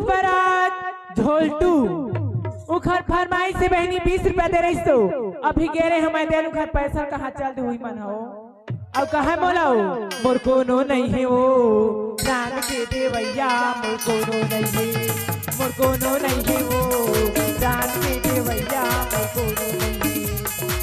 पुष्पराज झोलटू उखर फरमाई से बहनी 20 रुपया दे रही तो अभी गे रहे हमें दे उखर पैसा कहाँ चलते हुई मन हो अब कहा बोलाओ मोर कोनो नहीं है वो प्राण के देवैया मोर कोनो नहीं है मोर कोनो नहीं है वो प्राण के देवैया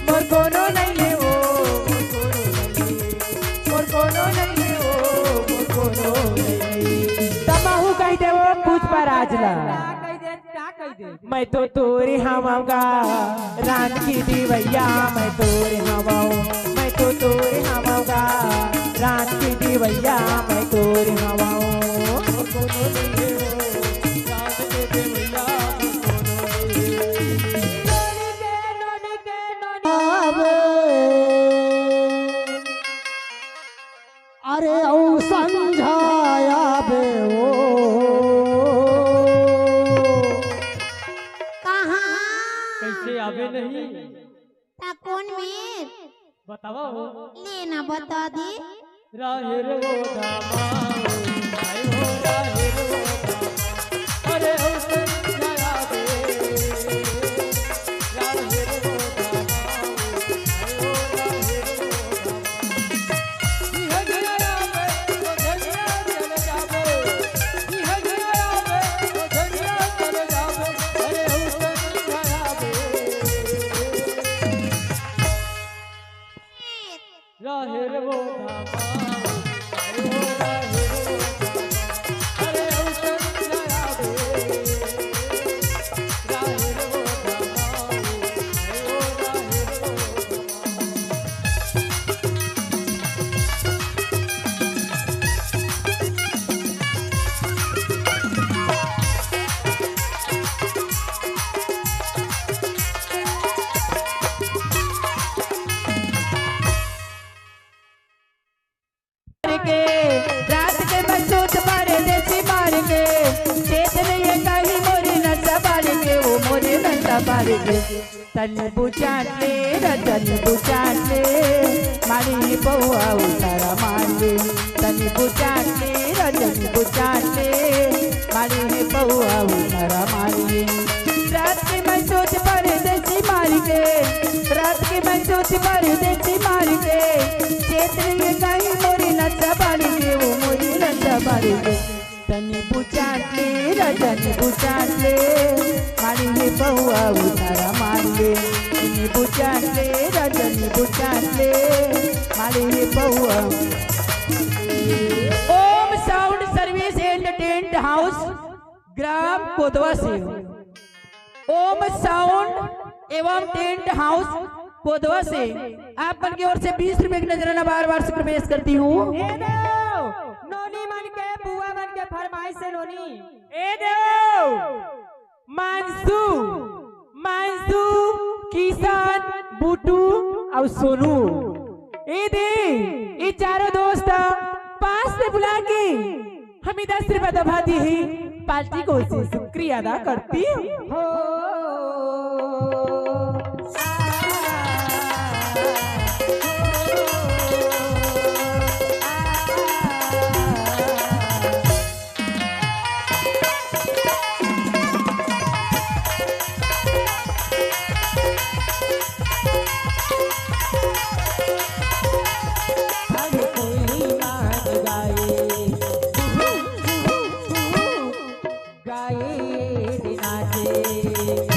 मोर कोनो नहीं है वो मोर कोनो नहीं है वो मोर कोनो नहीं तमाहू कह दे वो पुष्पराज ला मैं तो तोरे हवाऊंगा रान की देवैया मैं तोरे हवाऊं मैं तो तोरे हवाऊंगा रान की देवैया मैं तोरे हवाऊं अरे ओ समझाया बे ओ कैसे आवे नहीं ता कौन में बताओ लेना बता दे राहिर वो धामा आए हो राहिर वो धामा अरे उसे नया दे राहिर वो धामा आए हो राहिर वो धामा यह गया बे वो धनिया चल जावे यह गया बे वो धनिया चल जावे अरे उसे नया दे राहिर वो धामा रात के बच्चों तुम्हारे देसी मार के खेत में ये कहीं मोरे नशा बार के वो मोरे नशा बार के तन बुचाट ले मारी बहुआ उतारा मार ले तन बुचाट ले मारी बहुआ उतारा मार ले रात के मैं सोच पर देसी मार के रात के मैं सोच पर देसी मार के खेत में ये कहीं मोरे नशा बार के वो मोरे नशा बार के तनी बुचाट ले मारी है बहुआ उतारा मार ले तनी बुचाट ले मारी है बहुआ ओम साउंड सर्विस एंटरटेनमेंट हाउस ग्राम कोदवा से ओम साउंड एवं टेंट हाउस कोदवा से आप बन की ओर से 20 रुपए की नजराना बार से प्रवेश करती हूँ नोनी मन के बुआ मन के फरमाइश से नोनी ए देव मानसू किसान बूटू और सोनू ए दे ये चारों दोस्त पास में बुला के हमें 10 रुपए दबा दी है पार्टी को से शुक्रिया अदा करती हो गाए दिनाचे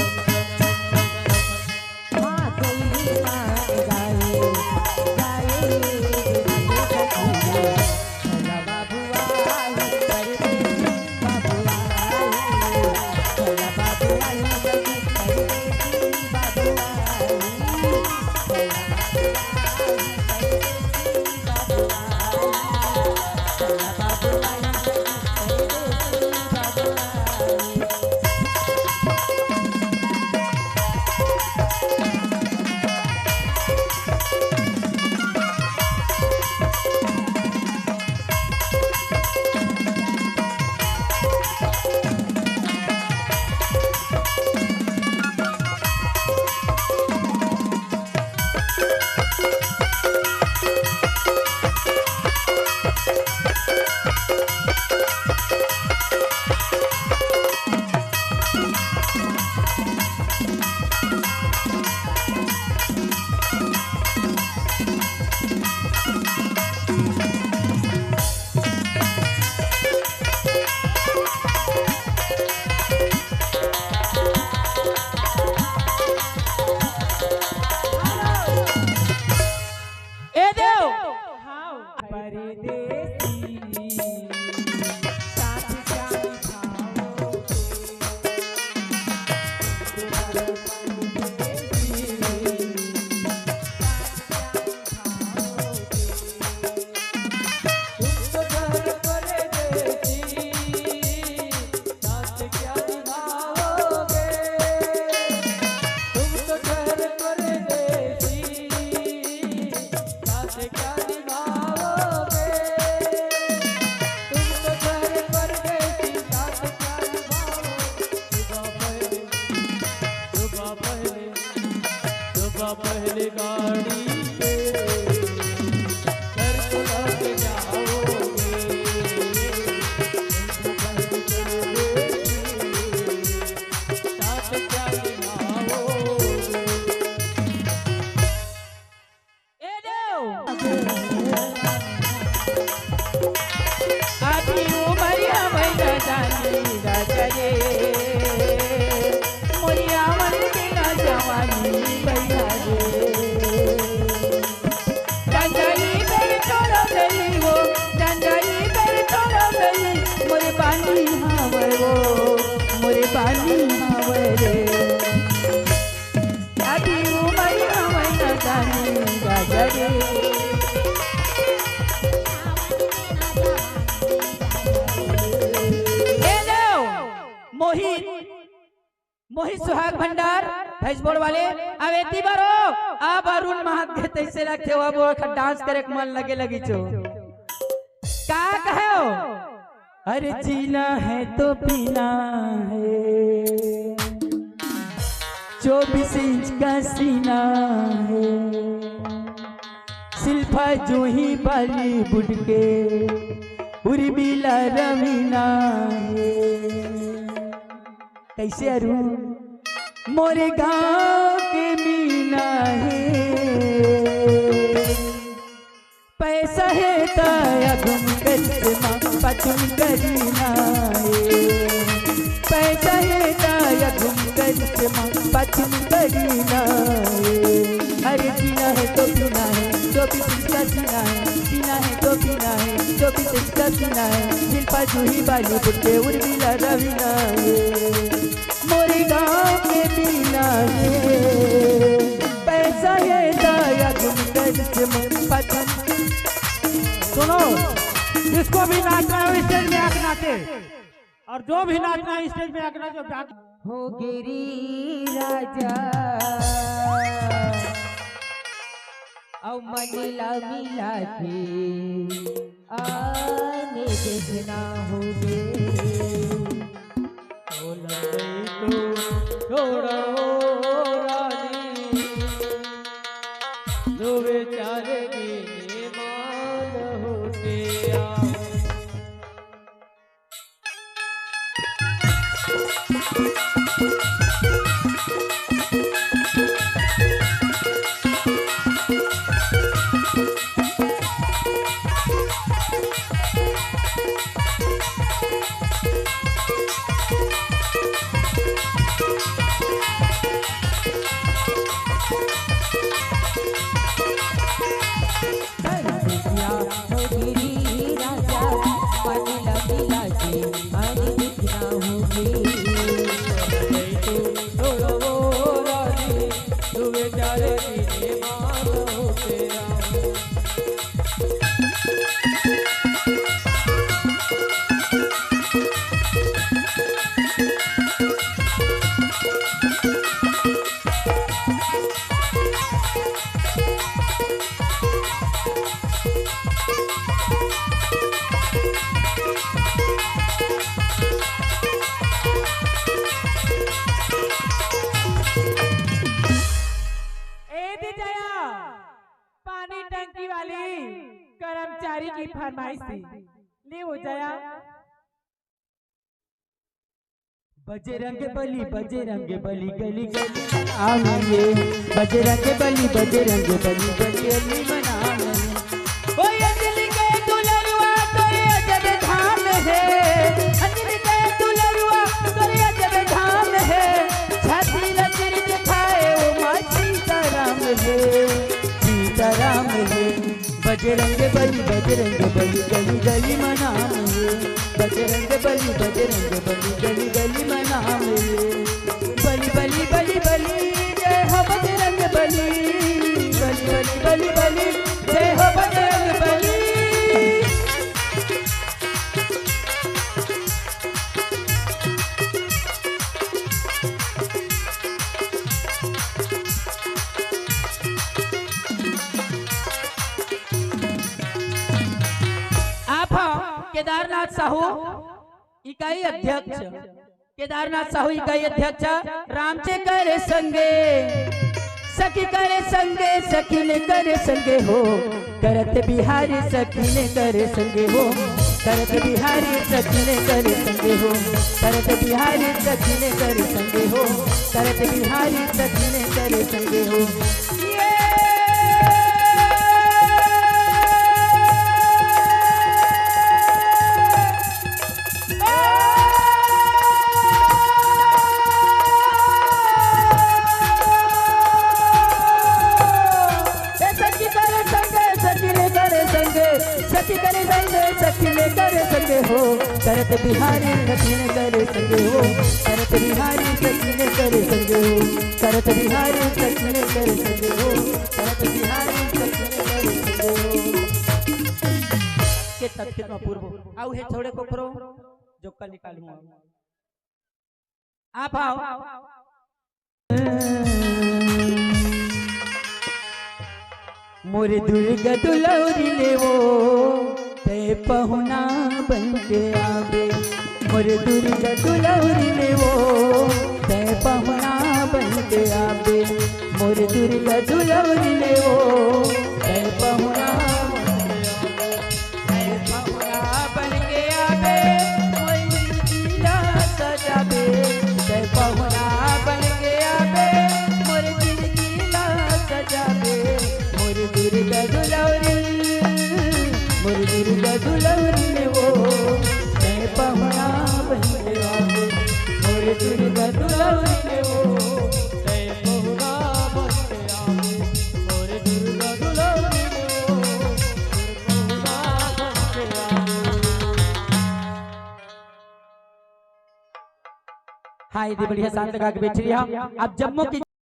मोहित सुहाग भंडार भैंसबोड़ वाले अवेती बारो अब अरुण महात्मा तैसे रखे हो अब डांस करे मन लगे लगी चो का कहो अरे जीना है तो पीना है 24 इंच का सीना है शिल्पा जो ही बॉलीवुड के उर्मिला रवीना है कैसे अरुण मोरे गांव के मीना है पैसा है ताया घूम कचमा पचुम करीना है पैसा है ताया घूम कचमा पचुम करीना है अरे जीना है तो पीना है 24 इंच का सीना है तो पीना है 24 इंच का सीना है शिल्पा जूही बॉलीवुड के उर्मिला रवीना है मोरे गांव के पीना है पैसा है दाया घूम पचम सुनो, जिसको भी नाचना है स्टेज में आके नाचे और जो भी नाचना है स्टेज में आके नाचे। हो गिरी राजा औ मनीला मिला के आने देखना होगे छोड़ो रानी जो बेचारे मान होते आओ। कर्मचारी की फरमाइश थी ले हो जाया बजरंग बली गली गली आमिए बजरंग बली गली मनामिए ओ अंजलि के दुलरुआ तोरे अजब धाम है अंजलि के दुलरुआ तोरे अजब धाम है छाती लचर दिखाए ओ मां सीताराम है बजरंग बली गली गली मनामिए बजरंग बली गली गली मनामिए बली जय हो बजरंग बली जय हो बजरंग बली। केदारनाथ साहू इकाई अध्यक्ष केदारनाथ साहू इकाई अध्यक्ष रामचे करे संगे सखी करे संगे सखीने करे संगे हो करत बिहारी सखीने करे संगे हो करत बिहारी सखीने करे संगे हो करत बिहारी सखीने करे संगे हो करत बिहारी सखीने करे संगे हो। हो करत बिहारी सखीने करे संगे हो करत बिहारी सखीने करे संगे हो करत बिहारी सखीने करे संगे हो करत बिहारी सखीने करे संगे हो के तत्व पूर्व आउ हे थोड़े को करो जो कल निकालूंगा। आप आओ। मोरे दुर्गा दुलौरी ले वो ते पहुना बन के आवे। मोरे दुर्गा दुलौरी ले वो ते पहुना बन के आवे। मोरे दुर्गा दुलौरी ले वो ते पहुना बन के आवे। मोरे दिला सजावे ते पहुना बन के आवे। मोरे दिला सजावे। मोरे दुर्गा दुलौरी ने वो ते पहुना बन के आवे। मोरे दुर्गा दुलौरी ने वो ते पहुना बन के आवे। मोरे दुर्गा दुलौरी ने वो ते पहुना बन के आवे। हाँ, ये बढ़िया शांत लगा के बेच रही हम। अब जम्मू की